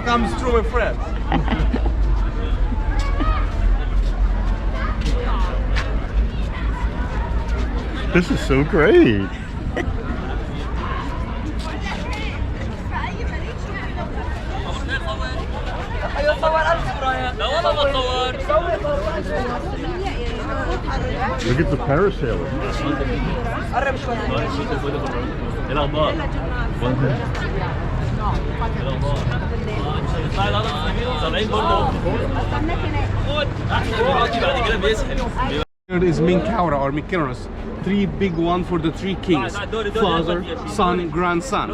comes true, my friend. This is so great. Look at the parasailer. Here is Menkaure or Menkaure. Three big ones for the three kings. Father, son, grandson.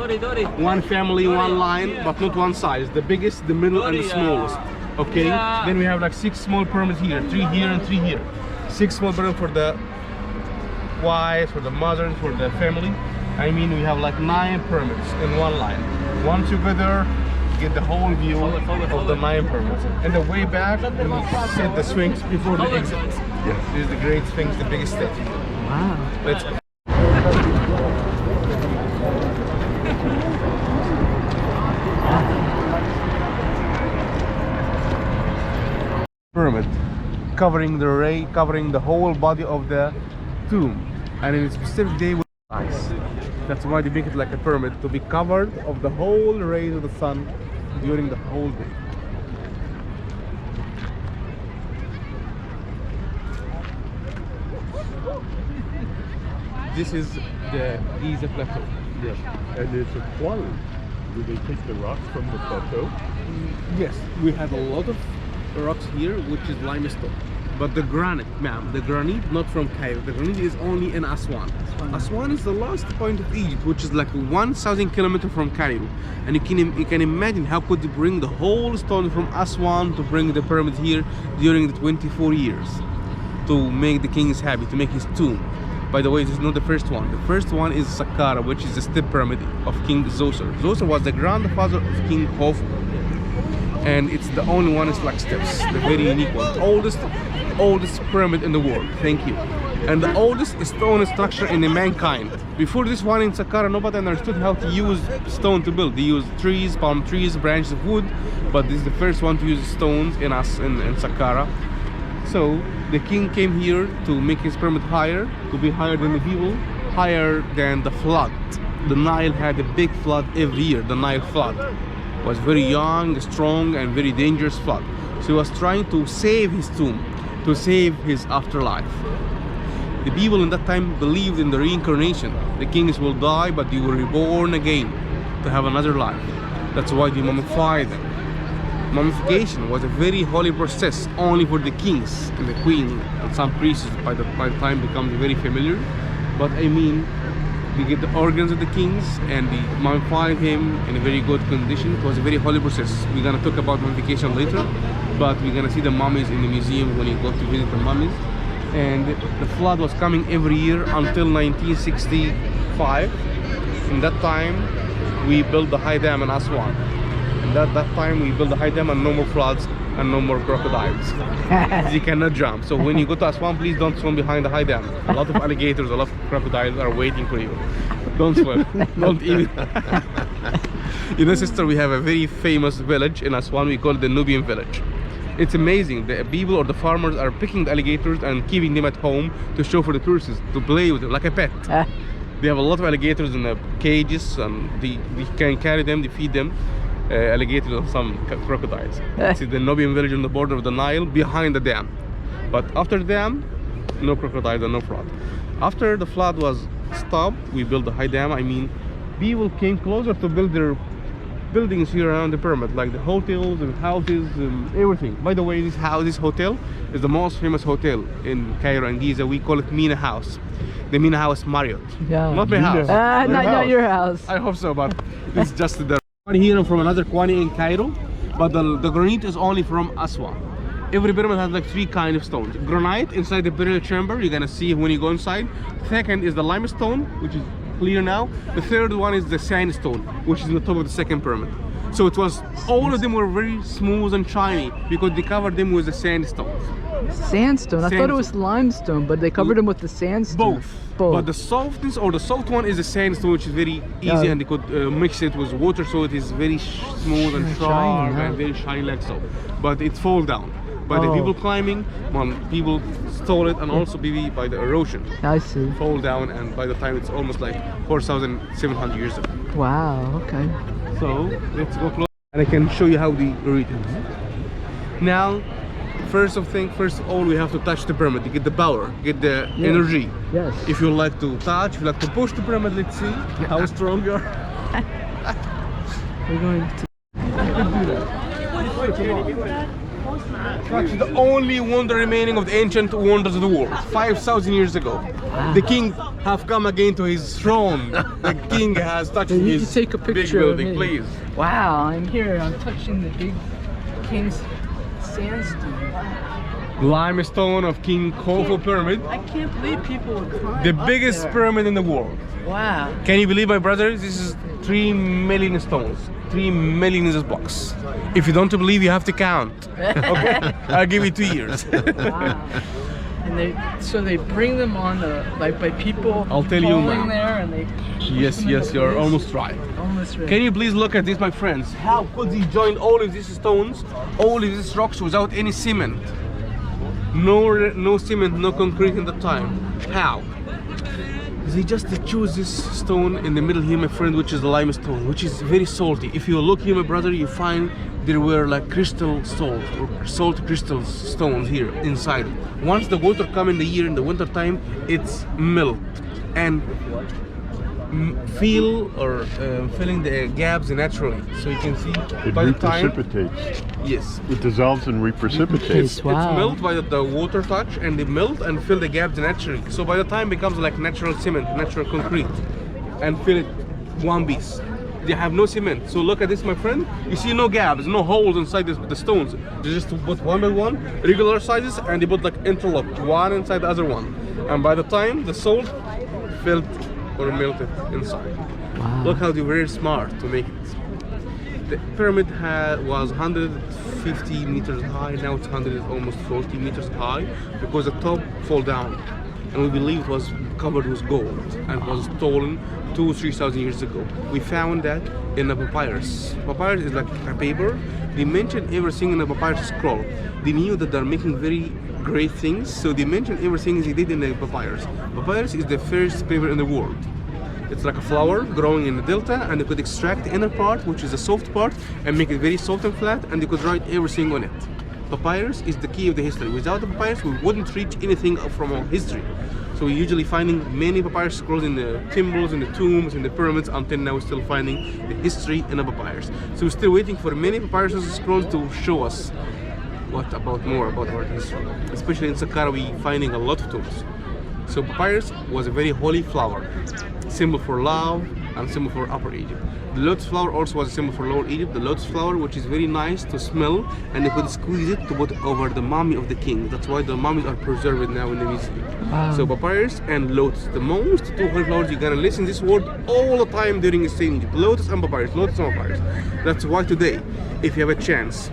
One family, one line, but not one size. The biggest, the middle, and the smallest. Okay? Then we have like 6 small pyramids here. 3 here and 3 here. 6 small pyramids for the wives, for the mothers, for the family. I mean, we have like 9 pyramids in one line. One together, get the whole view of the 9 pyramids. And the way back, we set the Sphinx before the exit. Yes. This is the Great Sphinx, the biggest statue. Wow. Let's go. Pyramid, covering the ray, covering the whole body of the tomb, and in a specific day with ice. That's why they make it like a pyramid, to be covered of the whole rays of the sun during the whole day. This is the Giza plateau. Yes. And it's a quarry. Do they take the rocks from the plateau? Yes, we have a lot of rocks here, which is limestone. But the granite, ma'am, the granite not from Cairo. The granite is only in Aswan. Aswan is the last point of Egypt, which is like 1,000 kilometers from Cairo. And you can imagine how could they bring the whole stone from Aswan to bring the pyramid here during the 24 years to make the kings happy, to make his tomb. By the way, this is not the first one. The first one is Saqqara, which is the step pyramid of King Zoser. Zoser was the grandfather of King Hofu. And it's the only one is like steps, the very unique one. Oldest pyramid in the world. Thank you. And the oldest stone structure in the mankind. Before this one in Saqqara, nobody understood how to use stone to build. They used trees, palm trees, branches of wood, but this is the first one to use stones in Saqqara. So the king came here to make his pyramid higher, to be higher than the people, higher than the flood. The Nile had a big flood every year. The Nile flood was very young, strong, and very dangerous flood. So he was trying to save his tomb, to save his afterlife. The people in that time believed in the reincarnation. The kings will die, but they will reborn again to have another life. That's why they mummified them. Mummification was a very holy process only for the kings and the queen, and some priests by the time becomes very familiar. But I mean, they get the organs of the kings and they mummified him in a very good condition. It was a very holy process. We're gonna talk about mummification later, but we're gonna see the mummies in the museum when you go to visit the mummies. And the flood was coming every year until 1965. In that time, we built the high dam in Aswan. That time we built the high dam and no more floods and no more crocodiles. You cannot jump. So when you go to Aswan, please don't swim behind the high dam. A lot of alligators, a lot of crocodiles are waiting for you. Don't swim. Don't even. You know, sister, we have a very famous village in Aswan. We call it the Nubian village. It's amazing. The people or the farmers are picking the alligators and keeping them at home to show for the tourists, to play with them like a pet. They have a lot of alligators in the cages, and they can carry them, they feed them. Alligators and some crocodiles. This is the Nubian village on the border of the Nile behind the dam. But after the dam, no crocodiles and no flood. After the flood was stopped, we built the high dam. I mean, people came closer to build their buildings here around the pyramid, like the hotels and houses and everything. By the way, this hotel is the most famous hotel in Cairo and Giza. We call it Mina House. The Mina House Marriott. Yeah. Not my house. Not your house. I hope so, but it's just the here from another Kwani in Cairo, but the granite is only from Aswan. Every pyramid has like 3 kinds of stones. Granite inside the burial chamber, you're gonna see when you go inside. Second is the limestone, which is clear now. The third one is the sandstone, which is on the top of the second pyramid. So it was, all of them were very smooth and shiny because they covered them with the sandstones. Sandstone. I thought it was limestone, but they covered them with the sandstone. Both. But the softness or the soft one is a sandstone, which is very easy, and they could mix it with water, so it is very smooth and sharp and very shiny like so. But it falls down. By the people climbing, people stole it, and also maybe by the erosion. I see. Fall down, and by the time it's almost like 4,700 years ago. Wow. Okay. So let's go close, and I can show you how they read it. Now, first of all, we have to touch the pyramid to get the power, get the energy. Yes. If you like to touch, if you like to push the pyramid, let's see how strong you are. We're going to do that. Touch the only wonder remaining of the ancient wonders of the world. 5,000 years ago, the king have come again to his throne. The king has touched his take a big picture building, please. Wow, I'm here. I'm touching the big king's sandstone. Limestone of King Khufu pyramid. I can't believe people would climb The up biggest there. pyramid in the world. Wow. Can you believe, my brothers? This is 3 million stones. 3 million in this box. If you don't believe, you have to count. Okay? I'll give you 2 years. Wow. And they bring them on like by people. I'll tell you, falling man. there, and they. Yes, you're almost right. Almost right. Can you please look at this, my friends? How could they join all of these stones, all of these rocks without any cement? No cement, no concrete in the time. How? They just choose this stone in the middle here, my friend, which is limestone, which is very salty. If you look here, my brother, you find there were like crystal salt or salt crystal stones here inside. Once the water come in the winter time, it's melt and filling the gaps naturally. So you can see It by the time. reprecipitates. Yes. It dissolves and reprecipitates. It's melt by the water touch, and they melt and fill the gaps naturally. So by the time it becomes like natural cement, natural concrete, and fill it one piece. They have no cement. So look at this, my friend. You see no gaps, no holes inside the stones. They just put one by one, regular sizes, and they put like interlocked, one inside the other one. And by the time the salt filled or melted inside. Wow. Look how they were very smart to make it. The pyramid was 150 meters high. Now it's almost 40 meters high because the top fell down, and we believe it was covered with gold and was stolen 2,000-3,000 years ago. We found that in a papyrus. Papyrus is like a paper. They mentioned everything in the papyrus scroll. They knew that they're making very great things, so they mentioned everything they did in the papyrus. Papyrus is the first paper in the world. It's like a flower growing in the delta, and they could extract the inner part, which is the soft part, and make it very soft and flat, and they could write everything on it. Papyrus is the key of the history. Without the papyrus, we wouldn't reach anything from our history. So we're usually finding many papyrus scrolls in the temples, in the tombs, in the pyramids. Until now, we're still finding the history in a papyrus. So we're still waiting for many papyrus scrolls to show us more about our history. Especially in Saqqara, we're finding a lot of tombs. So papyrus was a very holy flower, symbol for love and symbol for Upper Egypt. The lotus flower also was a symbol for Lower Egypt. The lotus flower, which is very nice to smell, and they could squeeze it to put over the mummy of the king. That's why the mummies are preserved now in the museum. Wow. So papyrus and lotus, the most two holy flowers. You're gonna listen this word all the time during stay in Egypt. Lotus and papyrus, lotus and papyrus. That's why today, if you have a chance,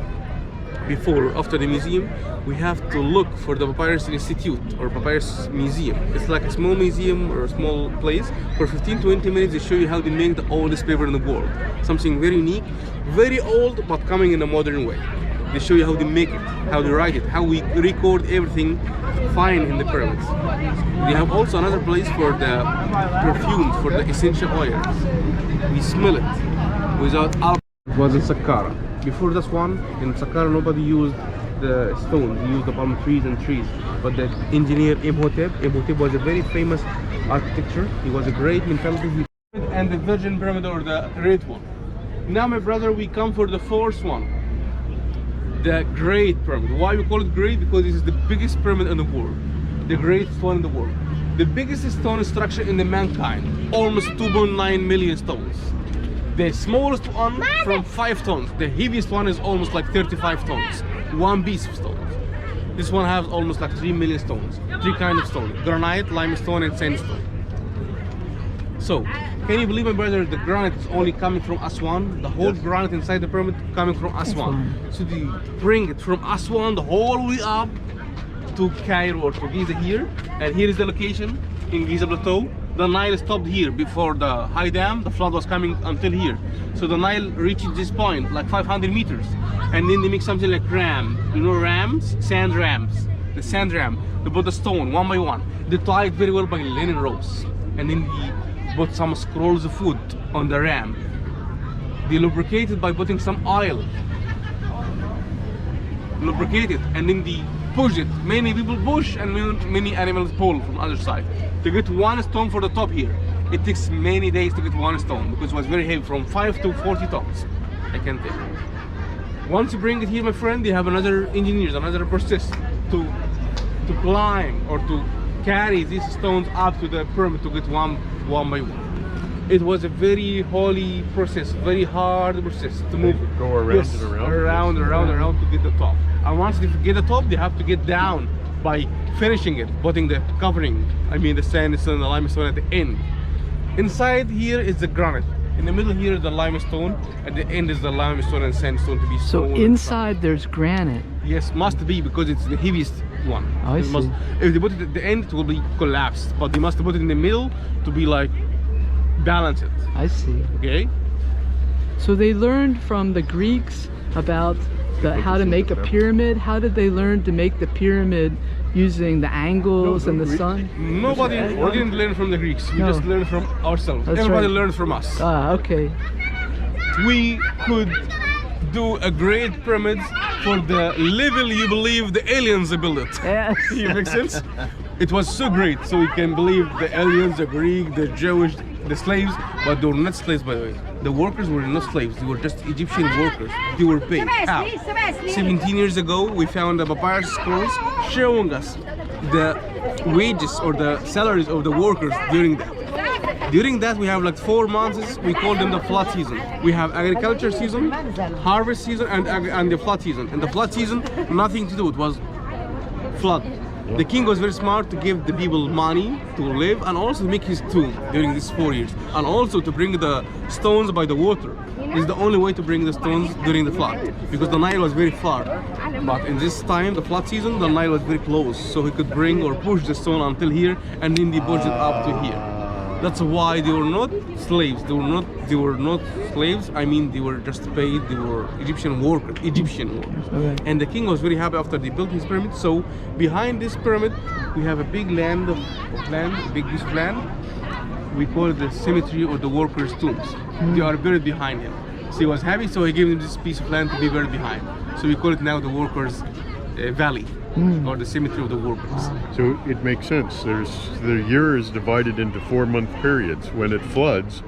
before or after the museum, we have to look for the Papyrus Institute or Papyrus Museum. It's like a small museum or a small place. For 15-20 minutes, they show you how they make the oldest paper in the world. Something very unique, very old, but coming in a modern way. They show you how they make it, how they write it, how we record everything fine in the pyramids. They have also another place for the perfumes, for the essential oils. We smell it without alcohol. It was in Saqqara. Before this one, in Saqqara, nobody used the stones, they used the palm trees and trees. But the engineer Imhotep was a very famous architecture. He was a great mentality. And the Virgin Pyramid, or the Great One. Now, my brother, we come for the fourth one, the Great Pyramid. Why we call it great? Because this is the biggest pyramid in the world, the greatest one in the world. The biggest stone structure in the mankind, almost 2.9 million stones. The smallest one from 5 tons. The heaviest one is almost like 35 tons. One piece of stones. This one has almost like 3 million stones. 3 kinds of stone: granite, limestone, and sandstone. So, can you believe, my brother, the granite is only coming from Aswan? The whole granite inside the pyramid coming from Aswan. So they bring it from Aswan the whole way up to Cairo or to Giza here, and here is the location in Giza Plateau. The Nile stopped here before the high dam. The flood was coming until here, so the Nile reached this point like 500 meters, and then they make something like ram. You know rams, sand rams. The sand ram. They put the stone one by one. They tie it very well by linen ropes, and then they put some scrolls of food on the ram. They lubricate it by putting some oil. Lubricate it, and then they push it. Many people push and many animals pull from the other side. To get one stone for the top here, it takes many days to get one stone because it was very heavy, from 5 to 40 tons. I can tell. Once you bring it here, my friend, they have another engineers, another process to climb or to carry these stones up to the pyramid to get one by one. It was a very holy process, very hard process to move. Go around yes, and around. around to get the top. And once they get the top, they have to get down by finishing it, putting the covering. I mean the sandstone and the limestone at the end. Inside here is the granite. In the middle here is the limestone. At the end is the limestone and sandstone to be So sewn inside there's granite. Yes, must be because it's the heaviest one. Oh, I It must, see. if they put it at the end, it will be collapsed. But they must put it in the middle to be like balance it. I see. Okay. So they learned from the Greeks about how to make a pyramid. How did they learn to make the pyramid using the angles and the sun? Nobody we didn't learn from the Greeks. We No. just learned from ourselves. That's Everybody right. learned from us. Ah, okay. We could do a great pyramid for the level you believe the aliens built it. Yes. You make sense? It was so great, so we can believe the aliens, the Greek, the Jewish, the slaves, but they were not slaves, by the way. The workers were not slaves, they were just Egyptian workers. They were paid. How? 17 years ago, we found the papyrus scrolls showing us the wages or the salaries of the workers during that. During that, we have like 4 months, we call them the flood season. We have agriculture season, harvest season, and the flood season. And the flood season, nothing to do, it was flood. The king was very smart to give the people money to live and also to make his tomb during these 4 years. And also to bring the stones by the water. It's the only way to bring the stones during the flood. Because the Nile was very far. But in this time, the flood season, the Nile was very close. So he could bring or push the stone until here and then they pushed it up to here. That's why they were not slaves. They were not slaves. I mean, they were just paid. They were Egyptian workers. Okay. And the king was very happy after they built his pyramid. So behind this pyramid, we have a big land of land, a big piece of land. We call it the cemetery or the workers' tombs. They are buried behind him. So he was happy, so he gave him this piece of land to be buried behind. So we call it now the workers' valley. Or the cemetery of the workers. So it makes sense. The year is divided into 4-month periods. When it floods,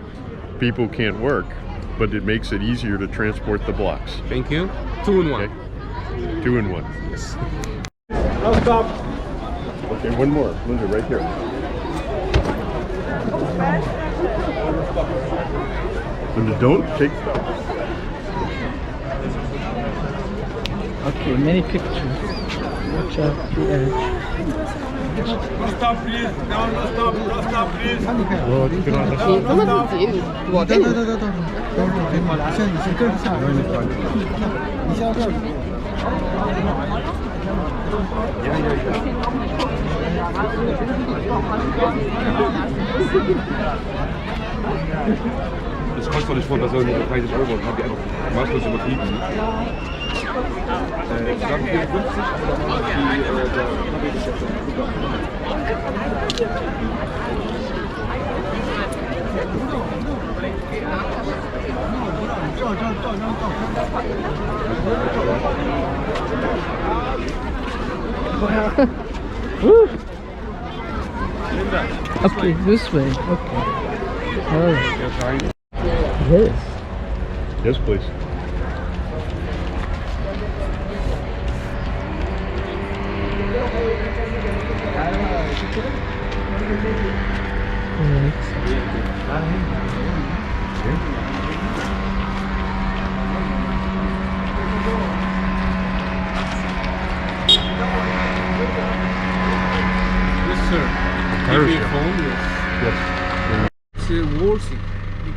people can't work, but it makes it easier to transport the blocks. Thank you. 2 in 1. Okay. 2 in 1. Yes. Now stop. Okay, one more. Linda, right here. Linda, don't take stuff. Okay, many pictures. Watch out the edge. No stop, please. No, no stop. No stop, please. Well, it's been on the Das kommt doch nicht vor bei so einem 30 Euro und haben die einfach maßlos übertrieben. Ich glaube 54, aber dann haben Okay, this way. Okay. All right. This. Yes, please. Yes, sir. Irish. Your phone, yes. Yes. It's worthy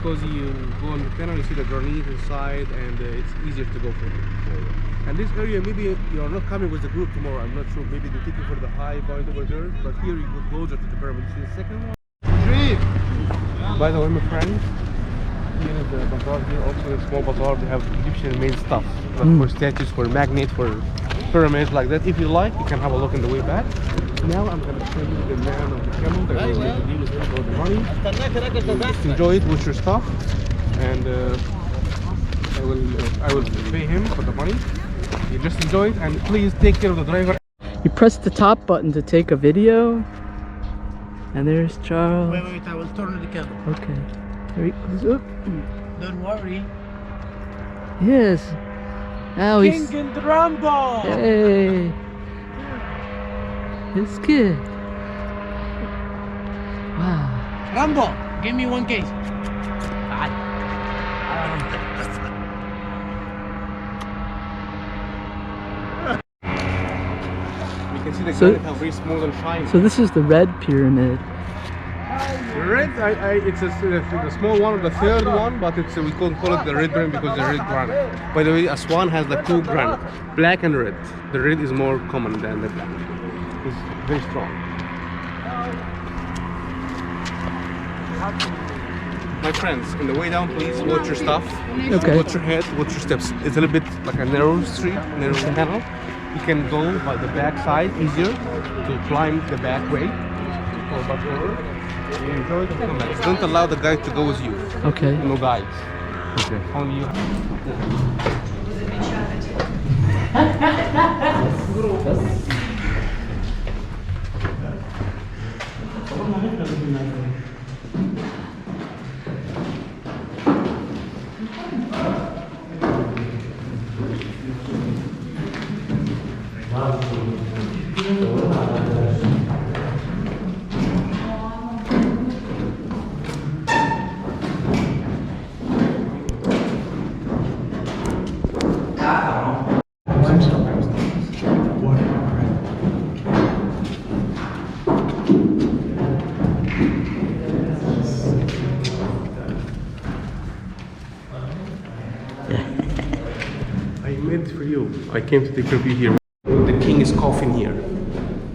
because you go on the tunnel, you see the granite inside, and it's easier to go for it. And this area, maybe you're not coming with the group tomorrow. I'm not sure. Maybe they take you for the high point over there, but here you go closer to the pyramid. See the second one. By the way, my friends, here is the bazaar. Here also a small bazaar. They have Egyptian-made stuff, like for statues, for magnets, for pyramids like that. If you like, you can have a look on the way back. Now I'm gonna show you the man of the camel that will make the deal with him for the money. Just enjoy it with your stuff, and I will pay him for the money. You just enjoy it, and please take care of the driver. You press the top button to take a video. And there's Charles. Wait, I will turn the camera. Okay. There he goes. Up. Don't worry. Yes. Now he's. King and Rambo! Hey. It's good. Wow. Rambo, give me one case. You can see the So- granite how very smooth and shiny. So this is the red pyramid. The red, it's the small one, the third one, but it's we can't call it the red pyramid because the red granite. By the way, Aswan has like two granite, black and red. The red is more common than the black. It's very strong. My friends, on the way down, please watch your stuff. Okay. Watch your head, watch your steps. It's a little bit like a narrow street, narrow tunnel. You can go by the back side, easier to climb the back way. Or back over. Enjoy the comments. Don't allow the guide to go with you. Okay. No guides. Okay. Only you. I made it for you. I came to take care of you here. The king is coffin here.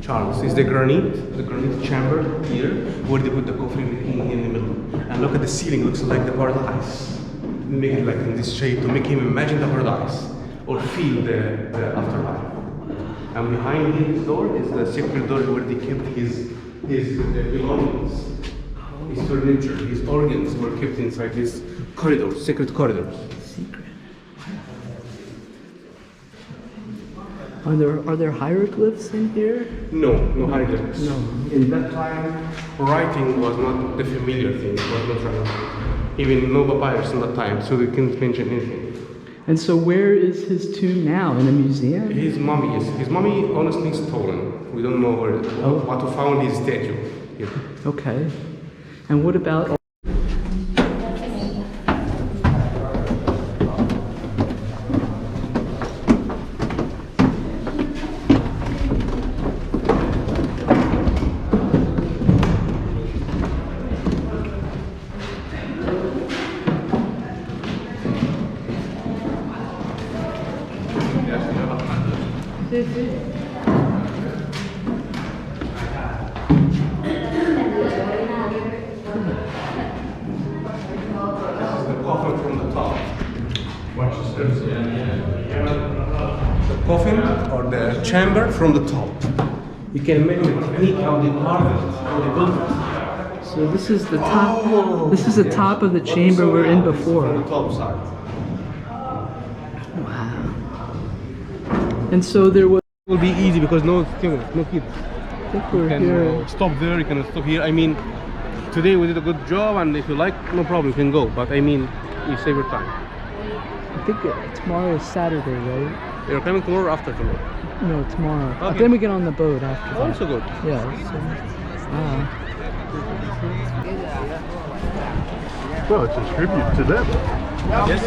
Charles is the granite chamber here, where they put the coffin in the king in the middle. And look at the ceiling, looks like the paradise. Make it like in this shape to make him imagine the paradise or feel the afterlife. And behind his door is the secret door where they kept his belongings, his furniture, his organs were kept inside his corridors, secret corridors. Secret. Are there hieroglyphs in here? No hieroglyphs. No. In that time, writing was not the familiar thing. It was not writing. Even no papyrus in that time, so they couldn't mention anything. And so where is his tomb now? In a museum? His mummy honestly stolen. We don't know where. What to found his statue here. Okay. And what about The coffin from the top. Watch the steps. The coffin or the chamber from the top. You can imagine the technique how they carved it, how they built it. So this is the top. This is the top of the chamber we're in before. From the top side. Wow. And so there was. It will be easy because no kids. I think we're You can here. stop there, you can stop here. I mean, today we did a good job, and if you like, no problem, you can go. But I mean, you save your time. I think tomorrow is Saturday, right? You're coming tomorrow or after tomorrow? No, tomorrow. Okay. Then we get on the boat after that. Also good. Yeah. Wow. Well, it's a tribute to them. Yes.